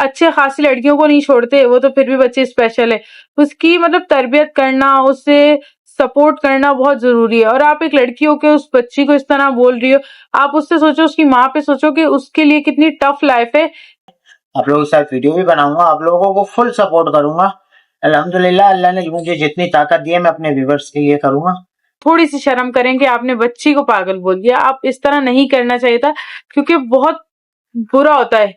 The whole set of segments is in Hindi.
अच्छे खासी लड़कियों को नहीं छोड़ते, वो तो फिर भी बच्चे स्पेशल है। उसकी मतलब तरबियत करना, उसे सपोर्ट करना बहुत जरूरी है। और आप एक लड़की हो के उस बच्ची को इस तरह बोल रही हो, आप उससे सोचो, उसकी माँ पे सोचो कि उसके लिए कितनी टफ लाइफ है। आप लोगों के साथ वीडियो भी बनाऊंगा, आप लोगों को फुल सपोर्ट करूंगा। अल्हम्दुलिल्लाह, अल्लाह ने मुझे जितनी ताकत दी है मैं अपने व्यूवर्स के लिए करूंगा। थोड़ी सी शर्म करें कि आपने बच्ची को पागल बोल दिया, आप इस तरह नहीं करना चाहिए था, क्योंकि बहुत बुरा होता है।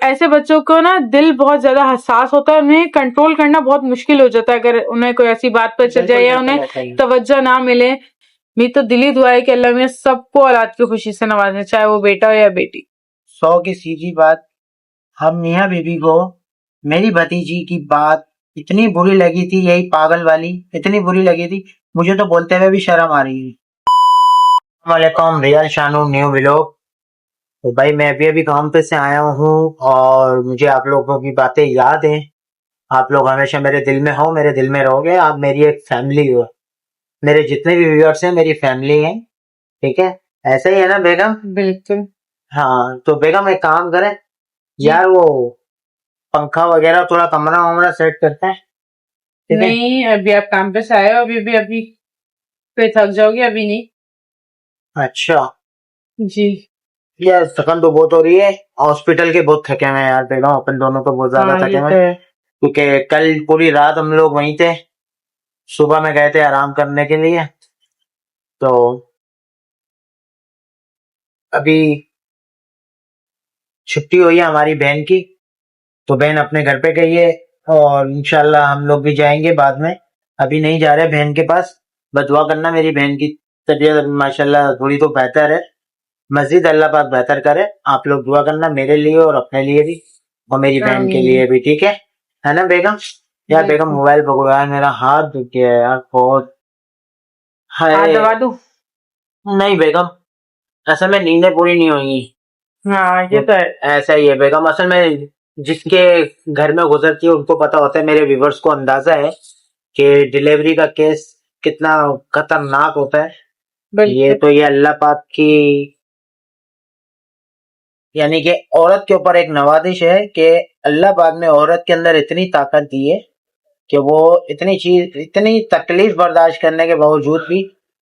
ऐसे बच्चों को ना दिल बहुत ज्यादा हसास होता है, उन्हें कंट्रोल करना बहुत मुश्किल हो जाता है अगर उन्हें कोई ऐसी बात पर चल जाए या उन्हें तवज्जो ना मिले। मेरी तो दिली दुआ है कि अल्लाह मियां सबको औलाद की खुशी से नवाजे, चाहे वो बेटा हो या बेटी। 100 की सीधी बात, हम मियाँ बीबी को मेरी भतीजी की बात इतनी बुरी लगी थी, यही पागल वाली इतनी बुरी लगी थी, मुझे तो बोलते हुए भी शर्म आ रही है। वालेकुम, रियल शानू न्यू व्लॉग। तो भाई मैं अभी अभी काम पे से आया हूँ और मुझे आप लोगों की बातें याद हैं। आप लोग हमेशा मेरे दिल में हो, मेरे दिल में रहोगे, आप मेरी एक फैमिली हो। मेरे जितने भी व्यूअर्स हैं मेरी फैमिली है, ठीक है? ऐसा ही है ना बेगम? बिल्कुल। हाँ, तो बेगम एक काम करें जी। यार, वो पंखा वगैरह थोड़ा कमरा वमरा सेट करते हैं, ठीक है? नहीं, अभी आप काम पे से आए हो, अभी पे थक जाओगे, अभी नहीं। अच्छा। जी। यार थकन तो बहुत हो रही है, हॉस्पिटल के बहुत थके हुए हैं यार बेगम, अपन दोनों तो बहुत ज्यादा हाँ, थके ये हुए तो हैं, है। क्योंकि कल पूरी रात हम लोग वहीं थे, सुबह में गए थे आराम करने के लिए। तो अभी छुट्टी हुई है हमारी बहन की, तो बहन अपने घर पे गई है और इंशाल्लाह हम लोग भी जाएंगे बाद में। अभी नहीं जा रहे बहन के पास। बस दुआ करना मेरी बहन की तबीयत माशाल्लाह थोड़ी तो बेहतर है, मजीद अल्लाह पाक बेहतर करे। आप लोग दुआ करना मेरे लिए और अपने लिए भी, और मेरी बहन के लिए भी, ठीक है ना बेगम? यार बेगम बिल्कुल। मोबाइल पकड़ो यार, मेरा हाथ दुख गया है यार बहुत। हाथ हाय। दबा दूं? नहीं बेगम, असल में नींदें पूरी नहीं हुई। हाँ, ये तो है। ऐसा ही है बेगम, असल में जिसके घर में गुजरती है उनको पता होता है, मेरे व्यूवर्स को अंदाजा है कि डिलीवरी का केस कितना खतरनाक होता है। बिल्कुल। ये अल्लाह पाक की, यानी कि औरत के ऊपर एक नवाजिश है कि अल्लाह पाक ने औरत के अंदर इतनी ताकत दी है कि वो इतनी तकलीफ बर्दाश्त करने के बावजूद भी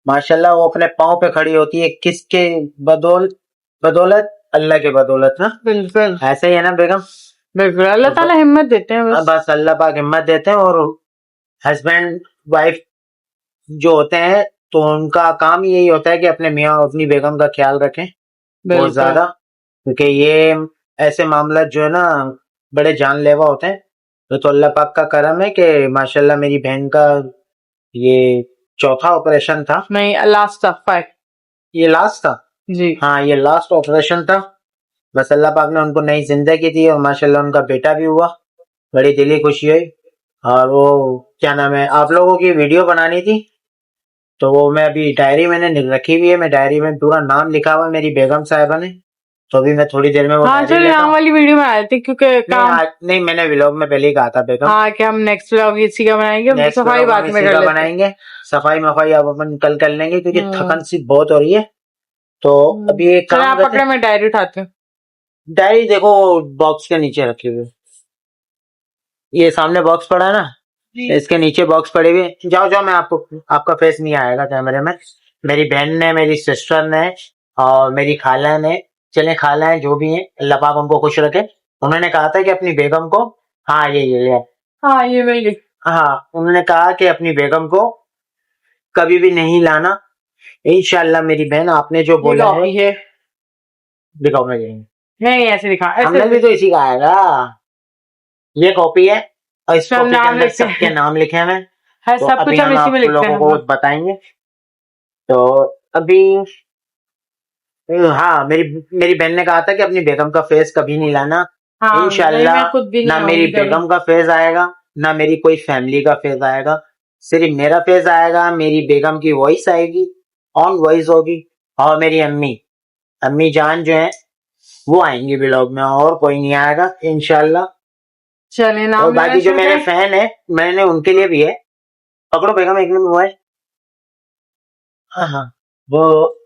माशाल्लाह वो अपने पाँव पे खड़ी होती है। किसके बदौलत? अल्लाह के बदौलत ना। बिल्कुल। ऐसे ही है ना बेगम? बिल्कुल, अल्लाह तो ताला हिम्मत देते हैं बस। बस अल्लाह पाक हिम्मत देते हैं, और हस्बैंड वाइफ जो होते हैं तो उनका काम ही यही होता है कि अपने मियाँ और अपनी बेगम का ख्याल रखें बहुत बिल्कुल। ज्यादा, क्योंकि ये ऐसे मामला जो है ना बड़े जानलेवा होते हैं। तो अल्लाह पाक का करम है कि माशाल्लाह मेरी बहन का ये चौथा ऑपरेशन था। नहीं, लास्ट ऑफ फाइव। ये लास्ट था। जी। हाँ, ये लास्ट ऑपरेशन था। बस अल्लाह पाक ने उनको नई जिंदगी दी और माशाल्लाह उनका बेटा भी हुआ, बड़ी दिली खुशी हुई। और वो क्या नाम है, आप लोगों की वीडियो बनानी थी, तो वो मैं अभी डायरी मैंने रखी हुई है, मैं डायरी में पूरा नाम लिखा हुआ है मेरी बेगम साहिबा ने, तो अभी मैं थोड़ी देर में वो हाँ, डायरी चलो लेता नाम हूँ। वाली वीडियो में आए थे क्योंकि नहीं काम। आज नहीं, मैंने व्लॉग में पहले ही कहा था बेगम, हाँ, कि हम नेक्स्ट व्लॉग इसी का बनाएंगे, नेक्स्ट सफाई व्लॉग बाद हम में इसी कर का लेते हैं। बनाएंगे। सफाई मफाई अब अपन कल कर लेंगे क्योंकि थकन हम्म। सी बहुत हो रही है। तो अभी एक चलो, काम आप करते पकड़े, हैं, मैं डायरी उठाती हूँ। डायरी देखो बॉक्स के नीचे रखी हुई है। ये सामने बॉक्स पड़ा है ना, इसके नीचे बॉक्स पड़े हुए। जाओ जाओ, मैं आपको, आपका फेस नहीं आएगा कैमरे में। मेरी बहन ने, मेरी सिस्टर ने और मेरी खाला ने, चले खाला है जो भी है, अल्लाह पाक उनको खुश रखे, उन्होंने कहा था कि अपनी बेगम को, हाँ ये हाँ, ये वही। हाँ, उन्होंने कहा कि अपनी बेगम को कभी भी नहीं लाना। इंशाल्लाह मेरी बहन, आपने जो ये बोला है, कॉपी है। दिखाओ मैं जाएंगे, नहीं, ऐसे दिखा, ऐसे हमने भी तो इसी का आएगा। ये कॉपी है और इस इसमें हम कॉपी के नाम अंदर लिखते सबके हैं। नाम लिखे हुए हैं। है, तो सब अभी कुछ हम हम इसी में आप लिखते लोगों हैं। को हाँ। बताएंगे। तो अभी हाँ, मेरी मेरी बहन ने कहा था कि अपनी बेगम का फेस कभी नहीं लाना। हाँ, नहीं, मैं इंशाल्लाह खुद भी ना नहीं मेरी आऊंगी कभी। बेगम का फेस आएगा, ना मेरी कोई फैमिली का फेस आएगा, सिर्फ मेरा फेस आएगा, मेरी बेगम की वॉइस आएगी, ऑन वॉइस होगी, और मेरी अम्मी, अम्मी जान जो है वो आएंगी ब्लॉग में, और कोई नहीं आएगा इंशाल्लाह। चलिए, और नाम लेना बाकी जो शुरू मेरे करें। फैन है, मैंने उनके लिए भी है। पकड़ो बेगम एक मिनट मोबाइल। हाँ हाँ, वो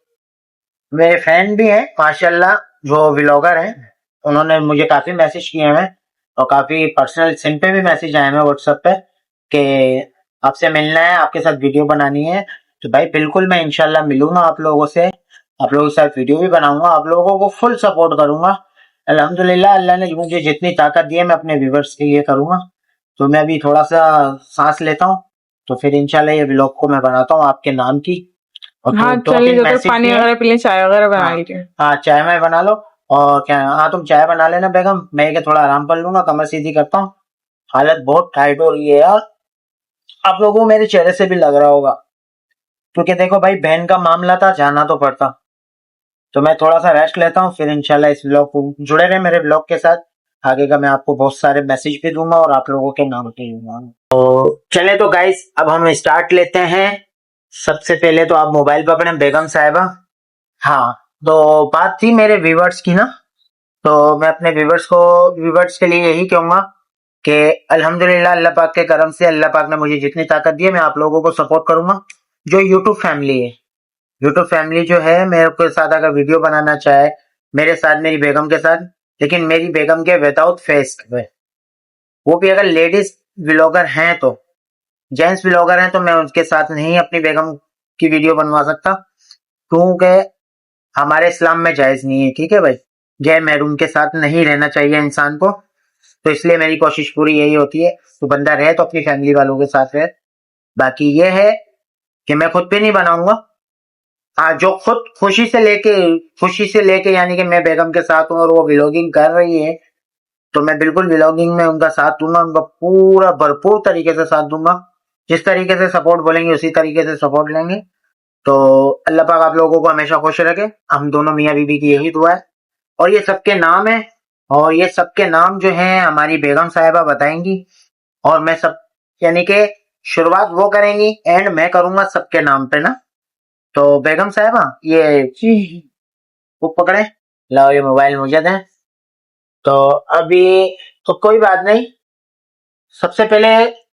मेरे फैन भी हैं माशाल्लाह, जो व्लॉगर हैं, उन्होंने मुझे काफी मैसेज किए हैं और काफी पर्सनल सिम पे भी मैसेज आए हैं व्हाट्सएप पे कि आपसे मिलना है, आपके साथ वीडियो बनानी है। तो भाई बिल्कुल मैं इंशाल्लाह मिलूंगा आप लोगों से, आप लोगों के साथ वीडियो भी बनाऊंगा, आप लोगों को फुल सपोर्ट करूंगा। अल्हम्दुलिल्लाह अल्लाह ने मुझे जितनी ताकत दी है मैं अपने व्यूवर्स के लिए करूंगा। तो मैं अभी थोड़ा सा सांस लेता हूँ, तो फिर इंशाल्लाह ये व्लॉग को मैं बनाता हूँ आपके नाम की। और हाँ दो चलिए, तीन जाकर मैसेज पानी भी है। वगैरह पी लें, चाय वगैरह बना हाँ लीजिए। हाँ, चाय मैं बना लो। और क्या, हाँ तुम चाय बना लेना बेगम, मैं क्या थोड़ा आराम कर लूंगा, कमर सीधी करता हूँ। हालत बहुत टाइट हो रही है यार, आप लोगों को मेरे चेहरे से भी लग रहा होगा, क्योंकि देखो भाई बहन का मामला था, जाना तो पड़ता। तो मैं थोड़ा सा रेस्ट लेता हूँ, फिर इंशाल्लाह इस ब्लॉग को जुड़े रहे मेरे ब्लॉग के साथ। आगे का मैं आपको बहुत सारे मैसेज भी दूंगा और आप लोगों के नाम भी दूंगा। तो चले तो गाइस अब हम स्टार्ट लेते हैं। सबसे पहले तो आप मोबाइल पकड़े बेगम साहिबा। हाँ, तो बात थी मेरे व्यूवर्स की ना, तो मैं अपने व्यूवर्स के लिए यही कहूंगा कि अल्हम्दुलिल्लाह अल्लाह पाक के करम से अल्लाह पाक ने मुझे जितनी ताकत दी है मैं आप लोगों को सपोर्ट करूंगा। जो यूट्यूब फैमिली है, यूट्यूब फैमिली जो है मेरे के साथ अगर वीडियो बनाना चाहे, मेरे साथ मेरी बेगम के साथ, लेकिन मेरी बेगम के विदाउट फेस में, वो भी अगर लेडीज व्लॉगर हैं तो, जेंट्स व्लॉगर हैं तो मैं उनके साथ नहीं अपनी बेगम की वीडियो बनवा सकता, क्योंकि हमारे इस्लाम में जायज नहीं है। ठीक है भाई, गैर महरूम के साथ नहीं रहना चाहिए इंसान को। तो इसलिए मेरी कोशिश पूरी यही होती है, तो बंदा रहे तो अपनी फैमिली वालों के साथ रहे। बाकी ये है कि मैं खुद पे नहीं बनाऊंगा। हाँ, जो खुद खुशी से लेके यानी कि मैं बेगम के साथ हूँ और वो व्लॉगिंग कर रही है, तो मैं बिल्कुल व्लॉगिंग में उनका साथ दूंगा, उनका पूरा भरपूर तरीके से साथ दूंगा। जिस तरीके से सपोर्ट बोलेंगे उसी तरीके से सपोर्ट लेंगे। तो अल्लाह पाक आप लोगों को हमेशा खुश रखे, हम दोनों मियाँ बीबी की यही दुआ है। और ये सबके नाम है, और ये सबके नाम जो है हमारी बेगम साहिबा बताएंगी, और मैं सब यानी कि शुरुआत वो करेंगी, एंड मैं करूंगा सबके नाम पे ना। तो बेगम साहिबा ये वो पकड़े, लाओ ये मोबाइल मुझे दें। तो अभी तो कोई बात नहीं, सबसे पहले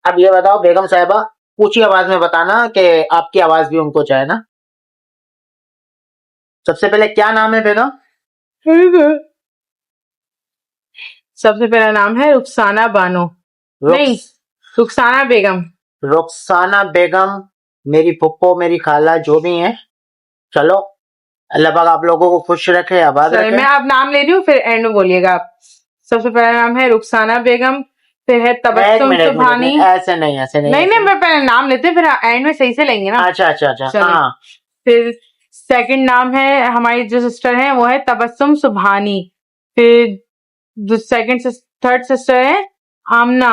अब ये बताओ बेगम साहिबा, ऊंची आवाज में बताना कि आपकी आवाज भी उनको चाहे ना। सबसे पहले क्या नाम है बेगम? सबसे पहला नाम है रुखसाना बानो, नहीं रुखसाना बेगम। रुखसाना बेगम, मेरी फुप्पो मेरी खाला जो भी है, चलो अल्लाह पाक आप लोगों को खुश रखे, आबाद रखे। मैं अब नाम ले रही हूँ, फिर एंड में बोलिएगा आप। सबसे पहला नाम है रुखसाना बेगम, फिर है तबस्सुम सुभानी। ऐसे नहीं नहीं मैं पहले नाम लेते हैं, फिर एंड में सही से लेंगे ना। अच्छा हाँ। फिर सेकंड नाम है हमारी जो सिस्टर है वो है तबस्सुम सुभानी। फिर थर्ड सिस्टर है आमना।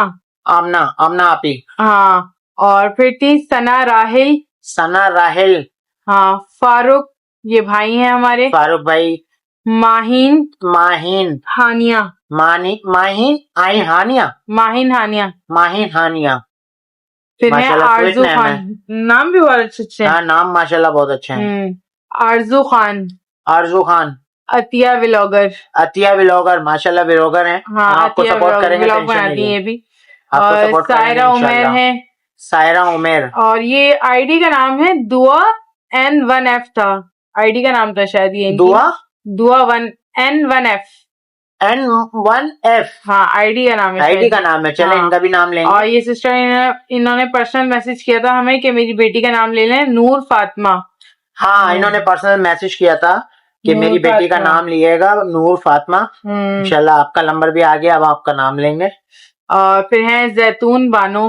आमना आपी। हाँ, और फिर थी सना राहिल। हाँ, फारूक, ये भाई हैं हमारे, फारूक भाई। माहिन हानिया। माहिन हानिया। फिर है आरजू खान, नाम भी बहुत अच्छे हैं। हाँ, नाम माशाल्लाह बहुत अच्छे हैं। आरजू खान। अतिया व्लॉगर माशाल्लाह व्लॉगर हैं। हाँ, आपको सपोर्ट करेंगे, व्लॉग टेंशन बनाती नहीं है है। ये भी। आपको और सपोर्ट करेंगे इंशाल्लाह। सायरा उमेर। और ये आईडी का नाम है दुआ N1F था, आईडी का नाम था शायद ये दुआ 1N1F। हाँ, आईडी का नाम है। चले हाँ, इनका भी नाम लेंगे। और ये सिस्टर इन्होंने पर्सनल मैसेज किया था हमें कि मेरी बेटी का नाम ले लें, नूर फातिमा। हाँ, इन्होंने पर्सनल मैसेज किया था कि मेरी बेटी का नाम लिएगा नूर फातिमा। इंशाल्लाह आपका नंबर भी आ गया, अब आपका नाम लेंगे। और फिर है जैतून बानो।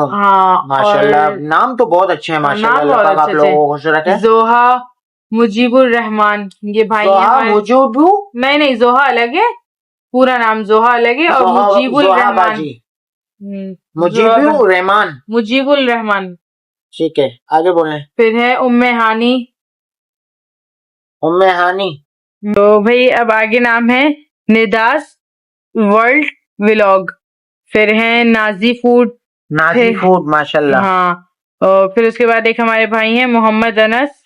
हाँ, माशाल्लाह नाम तो बहुत अच्छे हैं माशाल्लाह, अल्लाह पाक आप लोगों को खुश रखे। जोहा मुजीबुर रहमान, ये भाई नहीं जोहा अलग है, पूरा नाम जोहा अलग है, और मुजीबुर रहमान। ठीक है, आगे बोले। फिर है उम्मे हानी। तो भाई अब आगे नाम है निदास वर्ल्ड व्लॉग। फिर है नाजी फूड माशाल्लाह। हाँ, और फिर उसके बाद एक हमारे भाई हैं मोहम्मद हनस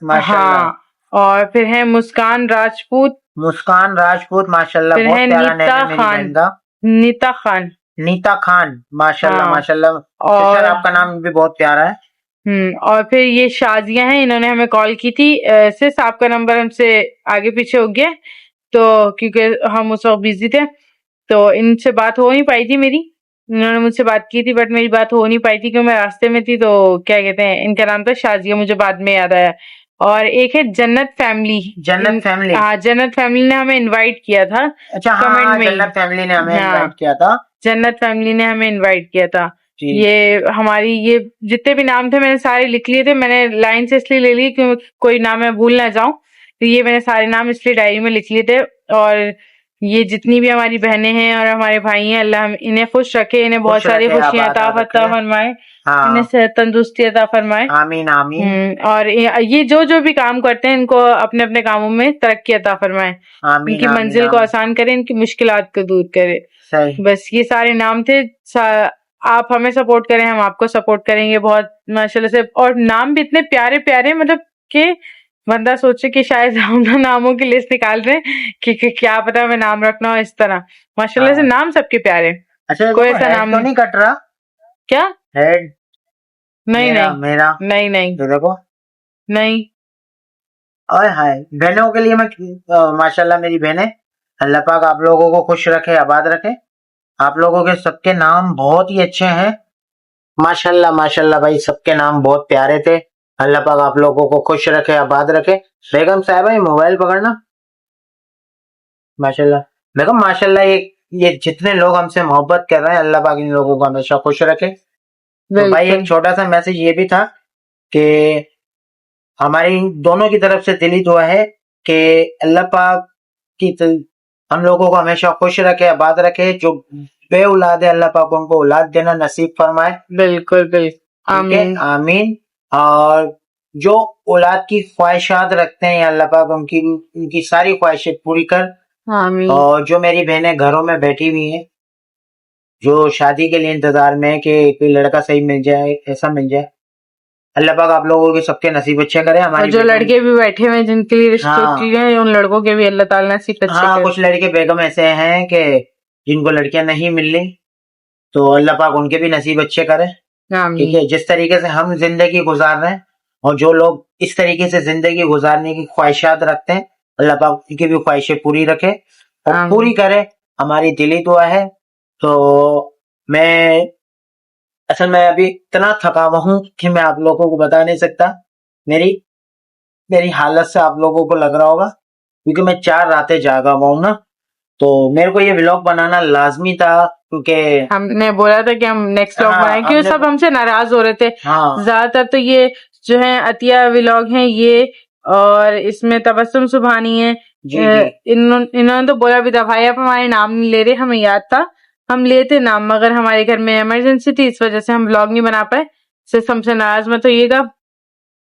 माशाल्लाह। हाँ, और फिर है मुस्कान राजपूत माशाल्लाह। फिर बहुत है प्यारा नाम है। नीता खान माशाल्लाह। माशाल्लाह, और आपका नाम भी बहुत प्यारा है। और फिर ये शाजिया हैं, इन्होंने हमें कॉल की थी, सिर्फ आपका नंबर हमसे आगे पीछे हो गया, तो क्योंकि हम उस वक्त बिजी थे, तो इनसे बात हो नहीं पाई थी मेरी। इन्होंने मुझसे बात की थी बट मेरी बात हो नहीं पाई थी क्योंकि मैं रास्ते में थी। तो क्या कहते हैं, इनका नाम था शाजिया, मुझे बाद में याद आया। और एक है जन्नत फैमिली। जन्नत फैमिली। हाँ, जन्नत फैमिली ने हमें इनवाइट किया था। अच्छा, हाँ कमेंट हाँ, में ही। जन्नत फैमिली ने हमें हाँ, इनवाइट किया था जन्नत फैमिली ने हमें इनवाइट किया था। जी। ये हमारी, ये जितने भी नाम थे मैंने सारे लिख लिए थे। मैंने लाइन से इसलिए ले लिए क्योंकि कोई नाम मैं भूल ना जाऊं, तो ये मैंने सारे नाम इसलिए डायरी में लिख लिए थे। और ये जितनी भी हमारी बहनें हैं और हमारे भाई हैं, अल्लाह इन्हें खुश रखे, इन्हें बहुत खुश सारी रखे, खुशियां आबाद अता रखे। फरमाए, हाँ, इन्हें सेहत तंदुरुस्ती अता फरमाए। आमीन आमीन। और ये जो जो भी काम करते हैं, इनको अपने अपने कामों में तरक्की अता फरमाए, आमीन इनकी आमीन मंजिल को आमीन। आसान करे, इनकी मुश्किलात को दूर करे। सही। बस ये सारे नाम थे। आप हमें सपोर्ट करें, हम आपको सपोर्ट करेंगे बहुत माशाल्लाह से। और नाम भी इतने प्यारे प्यारे, मतलब कि बंदा सोचे कि शायद हम ना नामों की लिस्ट निकाल रहे हैं कि क्या पता हमें नाम रखना हो इस तरह। माशाल्लाह से हाँ। नाम सबके प्यारे। अच्छा, कोई देखो ऐसा हेड नाम तो नहीं। नहीं कट रहा। क्या? हेड नहीं मेरा नहीं मेरा नहीं नहीं ये देखो। नहीं। और हाय, बहनों के लिए मैं माशाल्लाह मेरी बहनें, अल्लाह पाक आप लोगों को खुश रखे, आबाद रखे। आप लोगों के सबके नाम बहुत ही अच्छे हैं, माशाल्लाह माशाल्लाह भाई, सबके नाम बहुत प्यारे थे। अल्लाह पाक आप लोगों को खुश रखे, आबाद रखे। बेगम साहब ये मोबाइल पकड़ना। माशाल्लाह बेगम, माशाल्लाह ये जितने लोग हमसे मोहब्बत कर रहे हैं, अल्लाह पाक इन लोगों को हमेशा खुश रखे। तो भाई बिल्कुल एक छोटा सा मैसेज ये भी था कि हमारी दोनों की तरफ से दिली दुआ है कि अल्लाह पाक की हम लोगों को हमेशा खुश रखे, आबाद रखे। जो बे औलाद है, अल्लाह पाक उनको औलाद देना नसीब फरमाए। बिल्कुल बिल्कुल, ठीक है, आमीन आमीन। और जो औलाद की ख्वाहिशात रखते हैं, अल्लाह पाक उनकी सारी ख्वाहिशें पूरी कर। आमीन और जो मेरी बहनें घरों में बैठी हुई हैं, जो शादी के लिए इंतजार में है कि कोई लड़का सही मिल जाए, ऐसा मिल जाए, अल्लाह पाक आप लोगों के सबके नसीब अच्छे करे। और हमारी जो बेगम, लड़के भी बैठे हुए हैं जिनके लिए रिश्ते हाँ किए हैं, उन लड़कों के भी अल्लाह ताला नसीब अच्छे हाँ, करे। कुछ लड़के बेगम ऐसे हैं कि जिनको लड़कियां नहीं मिल रही, तो अल्लाह पाक उनके भी नसीब अच्छे करे। ठीक आमीन है, जिस तरीके से हम जिंदगी गुजार रहे हैं और जो लोग इस तरीके से जिंदगी गुजारने की ख्वाहिशात रखते हैं, अल्लाह पाक उनकी भी ख्वाहिशें पूरी रखे और पूरी आमीन। करे, हमारी दिली दुआ है। तो मैं असल में अभी इतना थका हुआ हूँ कि मैं आप लोगों को बता नहीं सकता। मेरी मेरी हालत से आप लोगों को लग रहा होगा, क्योंकि मैं 4 रातें जागा हुआ हूँ ना, तो मेरे को ये व्लॉग बनाना लाजमी था, क्योंकि हमने बोला था कि हम नेक्स्ट व्लॉग हाँ बनाएं, क्योंकि हमने सब हमसे नाराज हो रहे थे हाँ ज्यादातर। तो ये जो है अतिया व्लॉग हैं ये, और इसमें तबस्सुम सुभानी है। जी जी इन्होंने तो बोला भी था, भाई आप हमारे नाम नहीं ले रहे, हमें याद था हम लेते नाम, मगर हमारे घर में इमरजेंसी थी, इस वजह से हम व्लॉग नहीं बना पाए। सिर्फ हमसे नाराज मत होइएगा।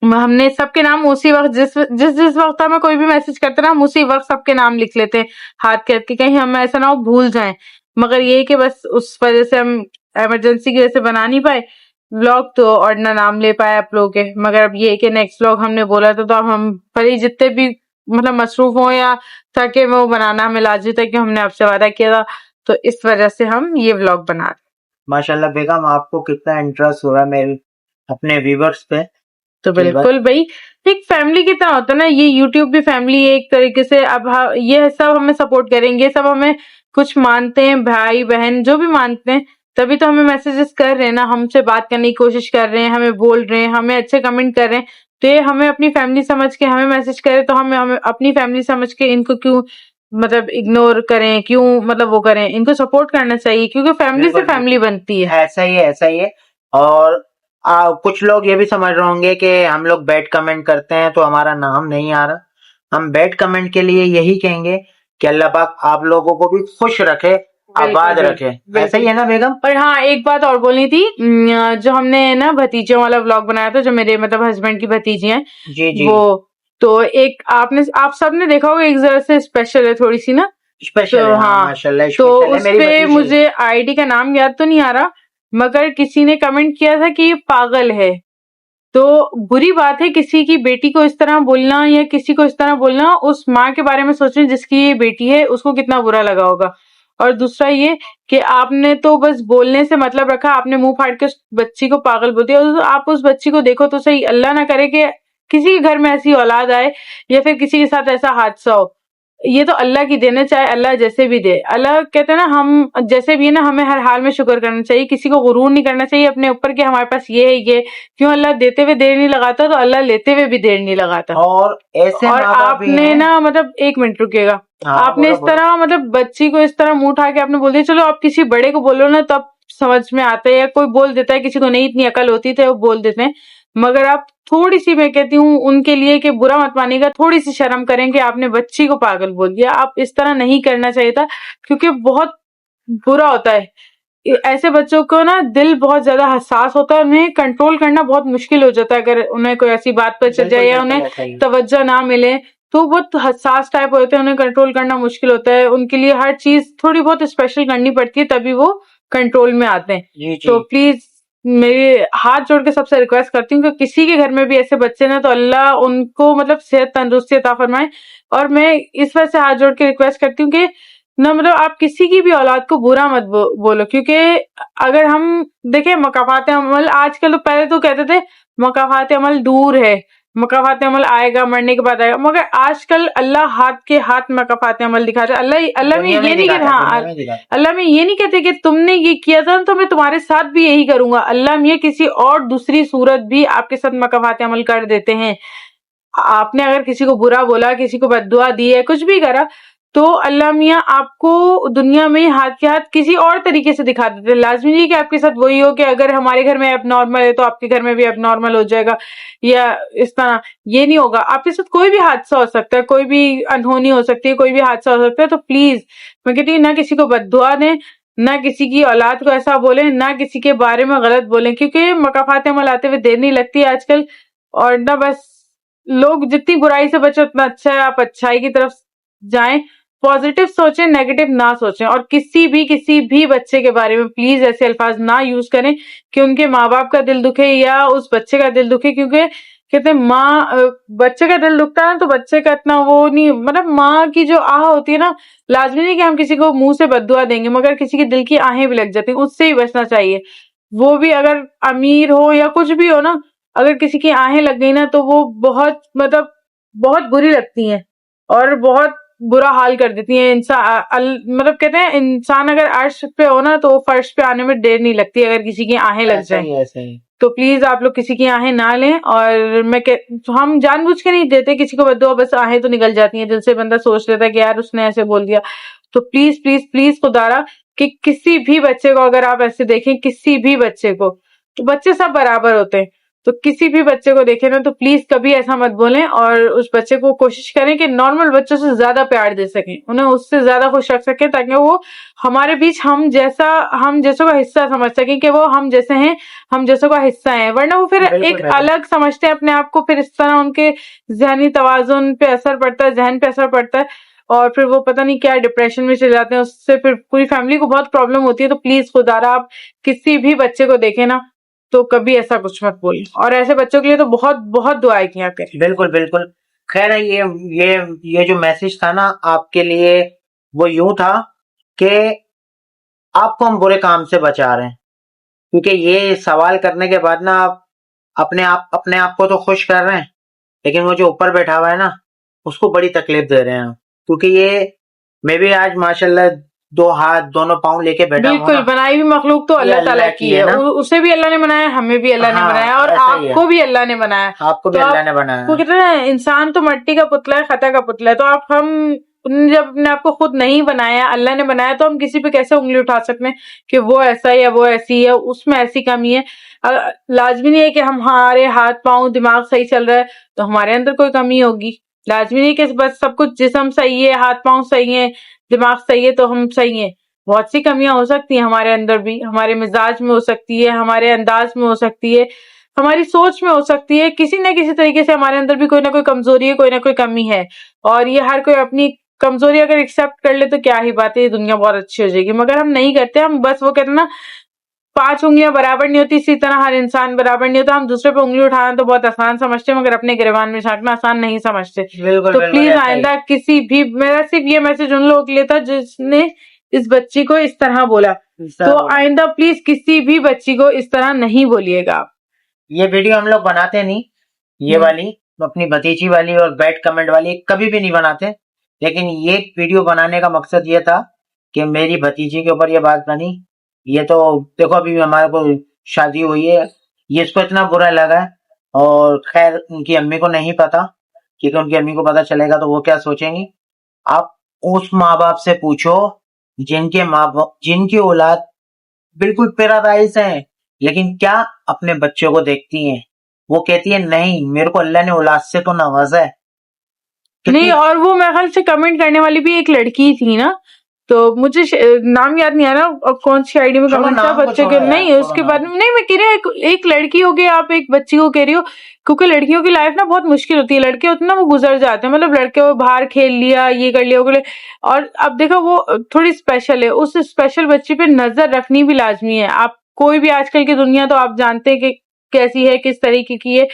हमने सबके नाम उसी वक्त, जिस जिस जिस वक्त हमें कोई भी मैसेज करते ना, हम उसी वक्त सबके नाम लिख लेते हैं हाथ के, कहीं हम ऐसा ना हो भूल जाएं। मगर ये कि बस उस वजह से हम इमरजेंसी की वजह से बना नहीं पाए व्लॉग, तो और ना नाम ले पाए आप लोगों के। मगर अब ये कि नेक्स्ट व्लॉग हमने बोला था, तो अब हम भले ही जितने भी मतलब मसरूफ हो या थके वो बनाना हमें लाजमी था, कि हमने आपसे वादा किया था, तो इस वजह से हम ये व्लॉग बना रहे। माशाल्लाह बेगम, आपको कितना इंटरेस्ट हो रहा है मेरे अपने व्यूवर्स पे। तो ये बात बिल्कुल भाई, एक फैमिली की तरह होता है ना, ये यूट्यूब भी फैमिली है एक तरीके से। अब ये सब हमें सपोर्ट करेंगे, सब हमें कुछ मानते हैं, भाई बहन जो भी मानते हैं, तभी तो हमें मैसेजेस कर रहे हैं ना, हमसे बात करने की कोशिश कर रहे हैं, हमें बोल रहे हैं, हमें अच्छे कमेंट कर रहे हैं। तो ये हमें अपनी फैमिली समझ के हमें मैसेज करे, तो हमें अपनी फैमिली समझ के इनको क्यों मतलब इग्नोर करें, क्यों मतलब वो करें, इनको सपोर्ट करना चाहिए, क्योंकि फैमिली से बिल्कुल फैमिली बिल्कुल बनती है। ऐसा ही है, ऐसा ही है। और कुछ लोग ये भी समझ रहे होंगे कि हम लोग बैड कमेंट करते हैं तो हमारा नाम नहीं आ रहा। हम बैड कमेंट के लिए यही कहेंगे कि अल्लाह पाक आप लोगों को भी खुश रखे, आबाद बिल्कुल रखे। ऐसा बिल्कुल। ही है ना बेगम? और हाँ, एक बात और बोलनी थी। जो हमने ना भतीजों वाला व्लॉग बनाया था, जो मेरे मतलब हस्बैंड की भतीजी हैं, जी जी, वो तो एक आप सबने देखा होगा, एक जरा से स्पेशल है थोड़ी सी ना। स्पेशल तो है, हाँ हाँ, माशाल्लाह तो स्पेशल है उस मेरी पे भतीजी। मुझे आईडी का नाम याद तो नहीं आ रहा, मगर किसी ने कमेंट किया था कि ये पागल है। तो बुरी बात है किसी की बेटी को इस तरह बोलना, या किसी को इस तरह बोलना। उस माँ के बारे में सोचें जिसकी ये बेटी है, उसको कितना बुरा लगा होगा। और दूसरा ये कि आपने तो बस बोलने से मतलब रखा, आपने मुंह फाड़ के उस बच्ची को पागल बोल दिया। और आप उस बच्ची को देखो तो सही, अल्लाह ना करे कि किसी के घर में ऐसी औलाद आए, या फिर किसी के साथ ऐसा हादसा हो। ये तो अल्लाह की देन है, चाहे अल्लाह जैसे भी दे। अल्लाह कहते हैं ना, हम जैसे भी है ना, हमें हर हाल में शुक्र करना चाहिए, किसी को गुरूर नहीं करना चाहिए अपने ऊपर कि हमारे पास ये है ये। क्यों अल्लाह देते हुए देर नहीं लगाता, तो अल्लाह लेते हुए भी देर नहीं लगाता। और ऐसे और माँ बाप भी आपने हैं। ना मतलब 1 मिनट रुकिएगा, हाँ आपने बोलो इस बोलो। तरह मतलब बच्ची को इस तरह मुंह उठा के आपने बोल दिया, चलो आप किसी बड़े को बोलो ना तब समझ में आता है, या कोई बोल देता है, किसी को नहीं इतनी अकल होती तो वो बोल देते हैं। मगर आप थोड़ी सी, मैं कहती हूँ उनके लिए कि बुरा मत मानिएगा, थोड़ी सी शर्म करें कि आपने बच्ची को पागल बोल दिया। आप इस तरह नहीं करना चाहिए था, क्योंकि बहुत बुरा होता है। ऐसे बच्चों को ना दिल बहुत ज्यादा हसास होता है, उन्हें कंट्रोल करना बहुत मुश्किल हो जाता है। अगर उन्हें कोई ऐसी बात पर चल जाए बिल्कुल या बिल्कुल उन्हें ऐसा ही है। तवज्जो ना मिले, तो बहुत हसास टाइप होते हैं, उन्हें कंट्रोल करना मुश्किल होता है। उनके लिए हर चीज थोड़ी बहुत स्पेशल करनी पड़ती है, तभी वो कंट्रोल में आते हैं। जी तो जी। प्लीज मेरी हाथ जोड़ के सबसे रिक्वेस्ट करती हूँ कि किसी के घर में भी ऐसे बच्चे ना, तो अल्लाह उनको मतलब सेहत तंदुरुस्ती अता फरमाए। और मैं इस वजह से हाथ जोड़ के रिक्वेस्ट करती हूँ कि ना मतलब आप किसी की भी औलाद को बुरा मत बोलो, क्योंकि अगर हम देखें मकाफात अमल आजकल, तो पहले तो कहते थे मकाफात अमल दूर है, मकाफात अमल आएगा, मरने के बाद आएगा, मगर आजकल अल्लाह हाथ के हाथ मकाफात अमल दिखाता है। अल्लाह अल्लाह में दुनिया में ये ही नहीं कहते, दिखाता है, दुनिया हाँ में ही दिखाता अल्लाह में ये नहीं कहते कि तुमने ये किया था तो मैं तुम्हारे साथ भी यही करूंगा। अल्लाह में किसी और दूसरी सूरत भी आपके साथ मकाफात अमल कर देते हैं। आपने अगर किसी को बुरा बोला, किसी को बद्दुआ दी है, कुछ भी करा, तो अल्लाह मियाँ आपको दुनिया में हाथ के हाथ किसी और तरीके से दिखा देते हैं। लाजमी नहीं कि आपके साथ वही हो कि अगर हमारे घर में एबनॉर्मल है तो आपके घर में भी एबनॉर्मल हो जाएगा, या इस तरह ये नहीं होगा। आपके साथ कोई भी हादसा हो सकता है, कोई भी अनहोनी हो सकती है, कोई भी हादसा हो सकता है। तो प्लीज मैं कहती हूँ, ना किसी को बद्दुआ दें, ना किसी की औलाद को ऐसा बोले, ना किसी के बारे में गलत बोलें, क्योंकि मकाफात अमल आते हुए देर नहीं लगती आजकल। और ना बस लोग जितनी बुराई से बचे उतना अच्छा है, आप अच्छाई की तरफ जाएं, पॉजिटिव सोचें, नेगेटिव ना सोचें। और किसी भी बच्चे के बारे में प्लीज ऐसे अल्फाज ना यूज करें कि उनके माँ बाप का दिल दुखे या उस बच्चे का दिल दुखे, क्योंकि कहते हैं बच्चे का दिल दुखता है ना, तो बच्चे का इतना वो नहीं, मतलब माँ की जो आह होती है ना, लाजमी नहीं कि हम किसी को मुंह से बद्दुआ देंगे, मगर किसी के दिल की आहें भी लग जाती हैं, उससे ही बचना चाहिए। वो भी अगर अमीर हो या कुछ भी हो ना, अगर किसी की आहें लग गई ना, तो वो बहुत मतलब बहुत बुरी लगती हैं और बहुत बुरा हाल कर देती हैं। मतलब कहते हैं इंसान अगर अर्श पे हो ना, तो वो फर्श पे आने में देर नहीं लगती अगर किसी की आहें लग ऐसा जाए। ही है, ऐसा ही। तो प्लीज आप लोग किसी की आहें ना लें। और हम जानबूझ के नहीं देते किसी को बद्दुआ, बस आहें तो निकल जाती हैं दिल से, बंदा सोच लेता है कि यार उसने ऐसे बोल दिया। तो प्लीज प्लीज प्लीज खुदारा कि किसी भी बच्चे को अगर आप ऐसे देखें, किसी भी बच्चे को, तो बच्चे सब बराबर होते हैं, तो किसी भी बच्चे को देखे ना, तो प्लीज कभी ऐसा मत बोलें। और उस बच्चे को कोशिश करें कि नॉर्मल बच्चों से ज्यादा प्यार दे सकें, उन्हें उससे ज्यादा खुश रख सकें, ताकि वो हमारे बीच हम जैसों का हिस्सा समझ सकें कि वो हम जैसे हैं, हम जैसों का हिस्सा है। वरना वो फिर बिल्कुल एक बिल्कुल। अलग समझते हैं अपने आप को, फिर इस तरह उनके जहनी तवाजुन पे असर पड़ता है, जहन पे असर पड़ता है, और फिर वो पता नहीं क्या डिप्रेशन में चले जाते हैं, उससे फिर पूरी फैमिली को बहुत प्रॉब्लम होती है। तो प्लीज खुदारा आप किसी भी बच्चे को देखे ना, तो कभी ऐसा कुछ मत बोलिए। और ऐसे बच्चों के लिए तो बहुत बहुत दुआएं किया करें। बिल्कुल बिल्कुल। खैर है, ये जो मैसेज था ना आपके लिए, वो यूं था कि आपको हम बुरे काम से बचा रहे हैं, क्योंकि ये सवाल करने के बाद ना आप अपने आप को तो खुश कर रहे हैं, लेकिन वो जो ऊपर बैठा हुआ है ना, उसको बड़ी तकलीफ दे रहे हैं आप। क्योंकि ये मैं भी आज माशाल्लाह 2 हाथ दोनों पाँव लेके बैठा हूँ बिल्कुल, ना, बनाई हुई मखलूक तो ये अल्लाह ताला अल्लाह की की है, है ना। उसे भी अल्लाह ने बनाया, हमें भी अल्लाह ने बनाया, हाँ और ऐसा ही है, आपको भी अल्लाह ने बनाया। आपको भी तो अल्लाह ने आपको बनाया है। कहते हैं इंसान तो मिट्टी का पुतला है, खता का पुतला है। तो जब अपने आप को खुद नहीं बनाया, अल्लाह ने बनाया, तो हम किसी पे कैसे उंगली उठा सकते हैं कि वो ऐसा है या वो ऐसी है, उसमें ऐसी कमी है। लाजमी नहीं है कि हमारे हाथ पाँव दिमाग सही चल रहा है तो हमारे अंदर कोई कमी होगी। लाजमी नहीं कि बस सब कुछ जिस्म सही है, हाथ पाँव सही है, दिमाग सही है तो हम सही है। बहुत सी कमियां हो सकती हैं हमारे अंदर भी, हमारे मिजाज में हो सकती है, हमारे अंदाज में हो सकती है, हमारी सोच में हो सकती है। किसी न किसी तरीके से हमारे अंदर भी कोई ना कोई कमजोरी है, कोई ना कोई कमी है। और ये हर कोई अपनी कमजोरी अगर एक्सेप्ट कर ले तो क्या ही बात है, ये दुनिया बहुत अच्छी हो जाएगी। मगर हम नहीं करते, हम बस वो कहते हैं ना 5 उंगलियां बराबर नहीं होती, इसी तरह हर इंसान बराबर नहीं होता। हम दूसरे पे उंगली उठाना तो बहुत आसान समझते हैं, मगर अपने गिरबान में झांकना आसान नहीं समझते। बिल्कुल तो बिल्कुल प्लीज ऐसा ही। आइंदा किसी भी, मेरा सिर्फ ये मैसेज उन लोगों के लिए था जिसने इस बच्ची को इस तरह बोला। तो आइंदा प्लीज किसी भी बच्ची को इस तरह नहीं बोलिएगा आप। ये वीडियो हम लोग बनाते नहीं, ये वाली अपनी भतीजी वाली और बैड कमेंट वाली कभी भी नहीं बनाते, लेकिन ये वीडियो बनाने का मकसद ये था कि मेरी भतीजी के ऊपर ये बात बनी। ये तो देखो अभी हमारे को शादी हुई है, ये इसको इतना बुरा लगा है। और खैर उनकी अम्मी को नहीं पता, क्योंकि उनकी अम्मी को पता चलेगा तो वो क्या सोचेंगी। आप उस माँ बाप से पूछो जिनकी औलाद बिल्कुल पैराडाइज है, लेकिन क्या अपने बच्चों को देखती हैं। वो कहती है नहीं, मेरे को अल्लाह ने औलाद से तो नवाजा है। नहीं, कितनी और वो मेरे ख्याल से कमेंट करने वाली भी एक लड़की थी ना, तो मुझे नाम याद नहीं आ रहा अब कौन सी आईडी में छोड़ो कमेंट था नाम को, बच्चे छोड़ो के। यार, नहीं, छोड़ो उसके नाम बारे को। में नहीं, मैं कह रही हूँ एक लड़की हो गई, आप एक बच्ची को कह रही हो, क्योंकि लड़कियों की लाइफ ना बहुत मुश्किल होती है। लड़के होते हैं ना वो गुजर जाते हैं, मतलब लड़के वो बाहर खेल लिया, ये कर लिया, वो कर लिया, और अब देखो वो थोड़ी स्पेशल है, उस स्पेशल बच्ची पे नजर रखनी भी लाजमी है। आप कोई भी आजकल की दुनिया तो आप जानते हैं कि कैसी है, किस तरीके की है,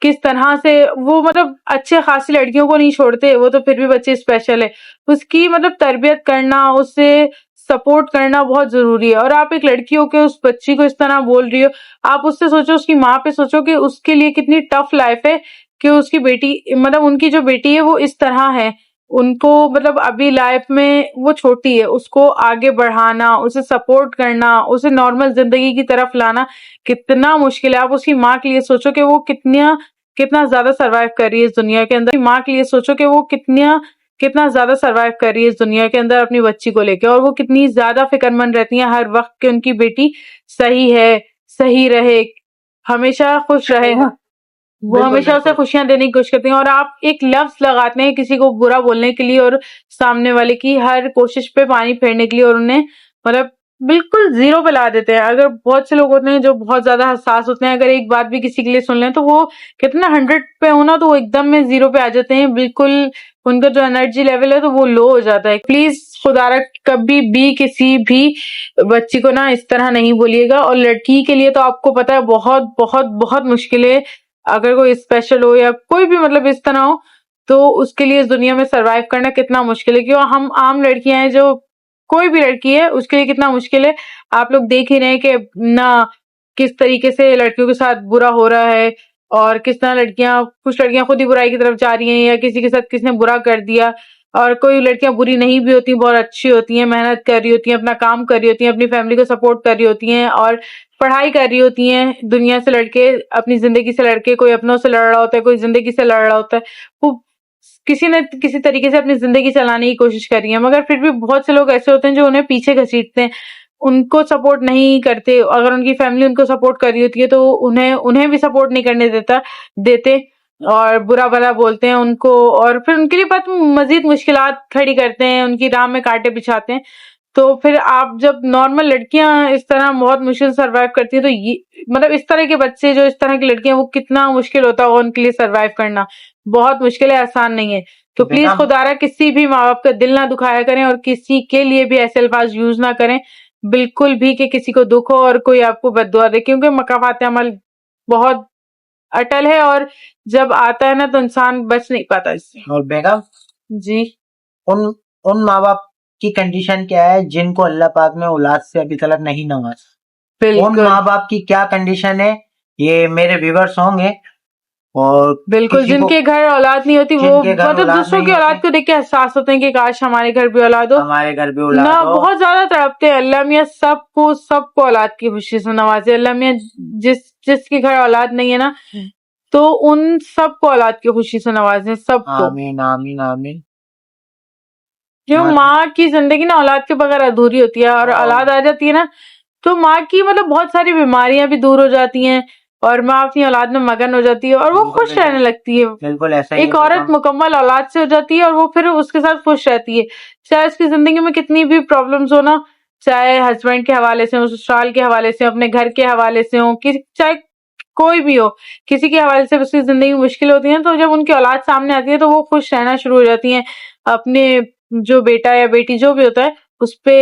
किस तरह से वो मतलब अच्छे खासी लड़कियों को नहीं छोड़ते, वो तो फिर भी बच्चे स्पेशल है। उसकी मतलब तरबियत करना, उससे सपोर्ट करना बहुत जरूरी है। और आप एक लड़की हो के उस बच्ची को इस तरह बोल रही हो, आप उससे सोचो, उसकी माँ पे सोचो कि उसके लिए कितनी टफ लाइफ है कि उसकी बेटी, मतलब उनकी जो बेटी है वो इस तरह है। उनको मतलब अभी लाइफ में वो छोटी है, उसको आगे बढ़ाना, उसे सपोर्ट करना, उसे नॉर्मल जिंदगी की तरफ लाना कितना मुश्किल है। आप उसकी माँ के लिए सोचो कि वो कितना कितना ज्यादा सरवाइव कर रही है इस दुनिया के अंदर। माँ के लिए सोचो कि वो कितना कितना ज्यादा सरवाइव कर रही है इस दुनिया के अंदर अपनी बच्ची को लेकर, और वो कितनी ज्यादा फिक्रमंद रहती है हर वक्त कि उनकी बेटी सही है, सही रहे, हमेशा खुश रहे। वो बिल्कुल हमेशा उसे बिल्कुल। खुशियां देने की कोशिश करती हैं, और आप एक लफ्ज लगाते हैं किसी को बुरा बोलने के लिए, और सामने वाले की हर कोशिश पे पानी फेरने के लिए, और उन्हें मतलब बिल्कुल जीरो पे ला देते हैं। अगर बहुत से लोग होते हैं जो बहुत ज्यादा हसास होते हैं, अगर एक बात भी किसी के लिए सुन लें तो वो कितना 100 पे होना तो वो एकदम में जीरो पे आ जाते हैं, बिल्कुल उनका जो एनर्जी लेवल है तो वो लो हो जाता है। प्लीज खुदारा कभी भी किसी भी बच्ची को ना इस तरह नहीं बोलिएगा। और लड़की के लिए तो आपको पता है बहुत बहुत बहुत मुश्किल है, अगर कोई स्पेशल हो या कोई भी मतलब इस तरह हो, तो उसके लिए इस दुनिया में सरवाइव करना कितना मुश्किल है। क्यों, हम आम लड़कियां हैं, जो कोई भी लड़की है उसके लिए कितना मुश्किल है। आप लोग देख ही रहे हैं कि ना किस तरीके से लड़कियों के साथ बुरा हो रहा है, और किस तरह कुछ लड़कियां खुद ही बुराई की तरफ जा रही हैं, या किसी के साथ किसने बुरा कर दिया। और कोई लड़कियां बुरी नहीं भी होती, बहुत अच्छी होती हैं, मेहनत कर रही होती हैं, अपना काम कर रही होती हैं, अपनी फैमिली को सपोर्ट कर रही होती हैं, और पढ़ाई कर रही होती हैं। दुनिया से लड़के, अपनी जिंदगी से लड़के, कोई अपनों से लड़ रहा होता है, कोई जिंदगी से लड़ रहा होता है, वो किसी न किसी तरीके से अपनी जिंदगी चलाने की कोशिश कर रही है। मगर फिर भी बहुत से लोग ऐसे होते हैं जो उन्हें पीछे घसीटते हैं, उनको सपोर्ट नहीं करते। अगर उनकी फैमिली उनको सपोर्ट कर रही होती है तो उन्हें उन्हें भी सपोर्ट नहीं करने देते, और बुरा भला बोलते हैं उनको, और फिर उनके लिए बात मजीद मुश्किलात खड़ी करते हैं, उनकी राह में कांटे बिछाते हैं। तो फिर आप जब नॉर्मल लड़कियां इस तरह बहुत मुश्किल सरवाइव करती है, तो ये मतलब इस तरह के बच्चे, जो इस तरह की लड़कियां, वो कितना मुश्किल होता होगा उनके लिए सरवाइव करना। बहुत मुश्किल है, आसान नहीं है। तो प्लीज बेगम खुदारा किसी भी माँ बाप का दिल ना दुखाया करें, और किसी के लिए भी ऐसे अल्फाज यूज ना करें बिल्कुल भी, कि किसी को दुख हो और कोई आपको बद्दुआ दे, क्योंकि मकाफात अमल बहुत अटल है, और जब आता है ना तो इंसान बच नहीं पाता इससे। और बेगम, जी उन उन माँ बाप की कंडीशन क्या है जिनको अल्लाह पाक ने औलाद से अभी तक नहीं नवाजा। उन बिल्कुल, माँ बाप की क्या कंडीशन है, ये मेरे व्यूवर्स होंगे। और बिल्कुल किसी को जिनके घर औलाद नहीं होती, वो जिनके घर मतलब औलाद दूसरों नहीं की औलाद होती, को देख के एहसास होते हैं कि काश हमारे घर भी औलाद हो। हमारे घर भी ना औलाद हो। बहुत ज्यादा तड़पते हैं। अल्लाह मियाँ सबको सबको औलाद की खुशी से नवाजे। अल्लाह मियाँ जिसके घर औलाद नहीं है ना, तो उन सबको औलाद की खुशी से नवाजे, सबको। आमीन आमीन आमीन। जो माशा माँ की जिंदगी ना औलाद के बगैर अधूरी होती है, और और औलाद आ जाती है ना, तो माँ की मतलब बहुत सारी बीमारियां भी दूर हो जाती हैं, और माँ अपनी औलाद में मगन हो जाती है, और वो बिल्कुल खुश रहने बिल्कुल लगती है। बिल्कुल ऐसा ही है एक औरत बेगम। मुकम्मल औलाद से हो जाती है, और वो फिर उसके साथ खुश रहती है, चाहे उसकी जिंदगी में कितनी भी प्रॉब्लम्स हो ना, चाहे हस्बैंड के हवाले से हो, ससुराल के हवाले से हो, अपने घर के हवाले से हो, कि चाहे कोई भी हो, किसी के हवाले से उसकी जिंदगी में मुश्किल होती है, तो जब उनकी औलाद सामने आती है तो वो खुश रहना शुरू हो जाती है। अपने जो बेटा या बेटी जो भी होता है, उस पे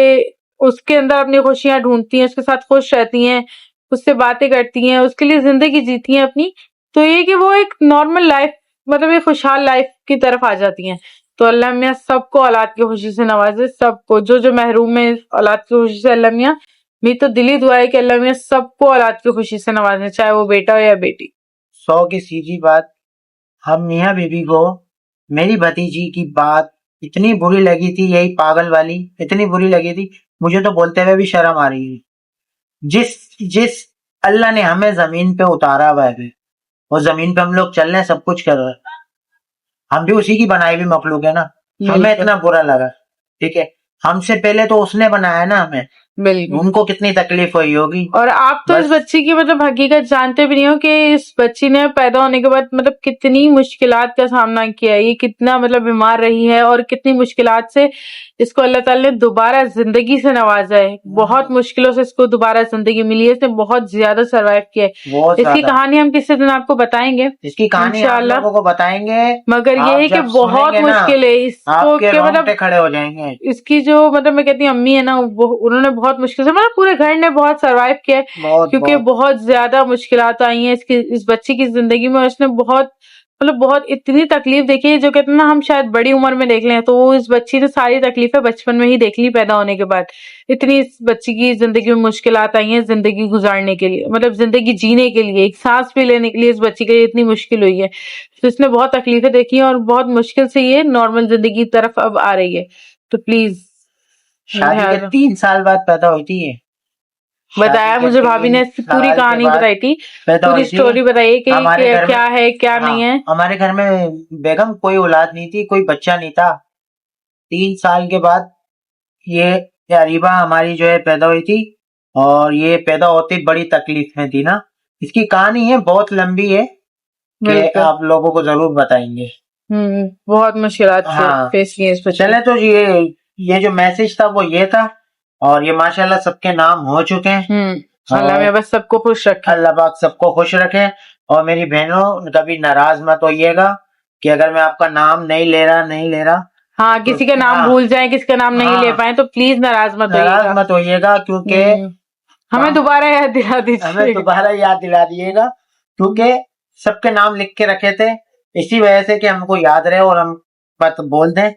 उसके अंदर अपनी खुशियां ढूंढती हैं, उसके साथ खुश रहती हैं, उससे बातें करती हैं, उसके लिए जिंदगी जीती हैं अपनी। तो ये कि वो एक नॉर्मल लाइफ, मतलब एक खुशहाल लाइफ की तरफ आ जाती हैं। तो अल्लाह मियाँ सबको औलाद की खुशी से नवाजे, सबको जो जो महरूम है औलाद की खुशी से। अल्लाह मियाँ, मेरी तो दिली दुआ है कि अल्लाह मियाँ सबको औलाद की खुशी से नवाजे, चाहे वो बेटा हो या बेटी। 100 की सीधी बात, हम मियाँ बीबी को मेरी भतीजी की बात इतनी बुरी लगी थी यही पागल वाली, इतनी बुरी लगी थी, मुझे तो बोलते हुए भी शर्म आ रही है। जिस जिस अल्लाह ने हमें जमीन पे उतारा हुआ है, वो जमीन पे हम लोग चल रहे हैं, सब कुछ कर रहे हैं, हम भी उसी की बनाई हुई मखलूक है ना। हमें बिल्कुल इतना बुरा लगा, ठीक है, हमसे पहले तो उसने बनाया ना हमें, बिल्कुल। उनको कितनी तकलीफ हुई होगी। और आप तो इस बस बच्ची की मतलब हकीकत जानते भी नहीं हो कि इस बच्ची ने पैदा होने के बाद मतलब कितनी मुश्किलात का सामना किया है, ये कितना मतलब बीमार रही है और कितनी मुश्किलात से इसको अल्लाह ताला ने दोबारा जिंदगी से नवाजा है। बहुत मुश्किलों से इसको दोबारा जिंदगी मिली है, इसने बहुत ज्यादा सर्वाइव किया है। बहुत इसकी ज्यादा कहानी हम किसी दिन आपको बताएंगे इसकी कहानी आप इंशाल्लाह। लोगों को बताएंगे। मगर ये आप है कि जब बहुत सुनेंगे ना, मुश्किल है इसको आपके के रोंगटे मतलब खड़े हो जाएंगे। इसकी जो मतलब मैं कहती हूँ अम्मी है ना, वो उन्होंने बहुत मुश्किल से मतलब पूरे घर ने बहुत सर्वाइव किया है, बहुत क्योंकि बहुत बहुत ज्यादा मुश्किलात आई हैं इस बच्ची की जिंदगी में। और इसने बहुत मतलब बहुत इतनी तकलीफ देखी है जो कहते हैं ना हम शायद बड़ी उम्र में देख लें, तो वो इस बच्ची ने सारी तकलीफें बचपन में ही देख ली पैदा होने के बाद। इतनी इस बच्ची की जिंदगी में मुश्किलात आई हैं जिंदगी गुजारने के लिए, मतलब जिंदगी जीने के लिए, एक सांस भी लेने के लिए इस बच्ची के लिए इतनी मुश्किल हुई है। तो इसने बहुत तकलीफें देखी हैं और बहुत मुश्किल से ये नॉर्मल जिंदगी की तरफ अब आ रही है। तो प्लीज शादी के 3 साल बाद पैदा हुई थी ये। बताया, शादी के मुझे भाभी 3 ने इसकी पूरी साल के कहानी बाद बताई थी, पैदा पूरी हुई थी। स्टोरी बताइए कि हमारे घर में, क्या है क्या हाँ, नहीं है। हमारे घर में बेगम कोई औलाद नहीं थी, कोई बच्चा नहीं था। 3 साल के बाद ये अरीबा हमारी जो है पैदा हुई थी, और ये पैदा होती बड़ी तकलीफ में थी ना। इसकी कहानी है बहुत लंबी है कि बिल्कुल। आप लोगों को जरूर बताएंगे। बहुत मुश्किलात से हाँ, फेस की है इस बच्चे चले तो ये जो मैसेज था वो ये था, और ये माशाल्लाह सबके नाम हो चुके हैं। अल्लाह में बस सबको खुश रखे। अल्लाह पाक सबको खुश रखे। और मेरी बहनों कभी नाराज मत होइएगा कि अगर मैं आपका नाम नहीं ले रहा हाँ, तो, किसी का नाम हाँ, भूल जाए, किसी का नाम नहीं ले हाँ, पाए तो प्लीज नाराज मत होइएगा, क्योंकि हमें दोबारा याद दिला हमें दीजिए। दोबारा याद दिला दिएगा, क्योंकि सबके नाम लिख के रखे थे इसी वजह से कि हमको याद रहे और हम बात बोल दें।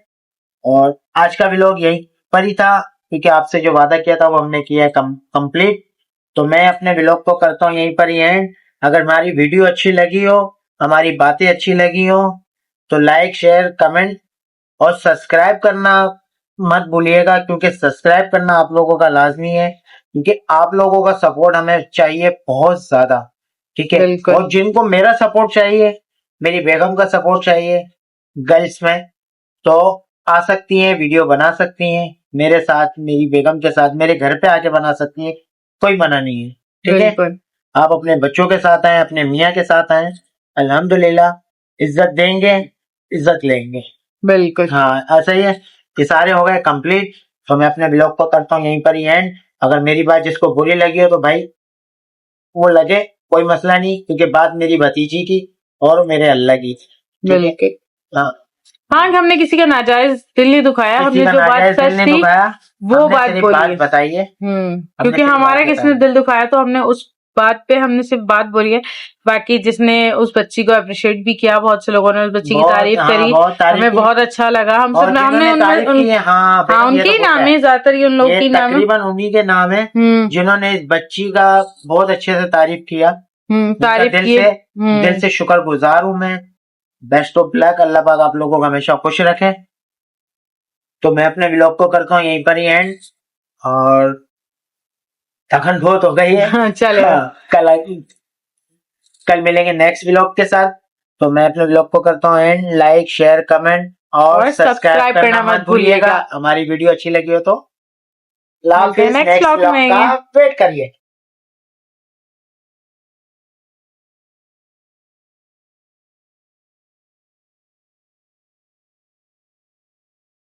और आज का व्लॉग यही पर ही था, क्योंकि आपसे जो वादा किया था वो हमने किया है कंप्लीट। तो मैं अपने व्लॉग को करता हूँ यहीं पर ही एंड। अगर हमारी वीडियो अच्छी लगी हो, हमारी बातें अच्छी लगी हो, तो लाइक शेयर कमेंट और सब्सक्राइब करना मत भूलिएगा, क्योंकि सब्सक्राइब करना आप लोगों का लाजमी है, क्योंकि आप लोगों का सपोर्ट हमें चाहिए बहुत ज्यादा, ठीक है। और जिनको मेरा सपोर्ट चाहिए, मेरी बेगम का सपोर्ट चाहिए गर्ल्स में, तो आ सकती हैं, वीडियो बना सकती हैं मेरे साथ, मेरी बेगम के साथ, मेरे घर पे आके बना सकती हैं, कोई मना नहीं है, ठीक है। आप अपने बच्चों के साथ आए, अपने मियाँ के साथ आए, अल्हम्दुलिल्लाह इज्जत देंगे, इज्जत लेंगे। बिल्कुल। हाँ, ऐसा ही है। ये सारे हो गए कंप्लीट, तो मैं अपने ब्लॉग को करता हूँ यहीं पर ही एंड। अगर मेरी बात जिसको बुरी लगी हो तो भाई वो लगे, कोई मसला नहीं, क्योंकि बात मेरी भतीजी की और मेरे अल्लाह की थी, ठीक है। हाँ, हमने किसी का नाजायज दिल नहीं दुखाया, हमने जो बात सच थी वो बात बोली बताइए। क्योंकि हमारा किसी ने दिल दुखाया तो हमने उस बात पे हमने सिर्फ बात बोली है। बाकी जिसने उस बच्ची को अप्रिशिएट भी किया, बहुत से लोगों ने उस बच्ची की तारीफ करी, हमें बहुत अच्छा लगा। हम सब हमने उनके नाम है, ज्यादातर उन लोग की नाम, तकरीबन उन्हीं के नाम है जिन्होंने इस बच्ची का बहुत अच्छे से तारीफ किया। दिल से शुक्रगुजार हूँ मैं। बेस्ट ऑफ लक, अल्लाह पाक आप लोगों को हमेशा खुश रखे। तो मैं अपने व्लॉग को करता हूँ यहीं पर ही एंड, और थकन बहुत हो गई है। कल मिलेंगे नेक्स्ट व्लॉग के साथ। तो मैं अपने व्लॉग को करता हूँ एंड। लाइक शेयर कमेंट और सब्सक्राइब करना मत भूलिएगा। हमारी वीडियो अच्छी लगी हो तो नेक्स्ट व्लॉग का वेट करिए।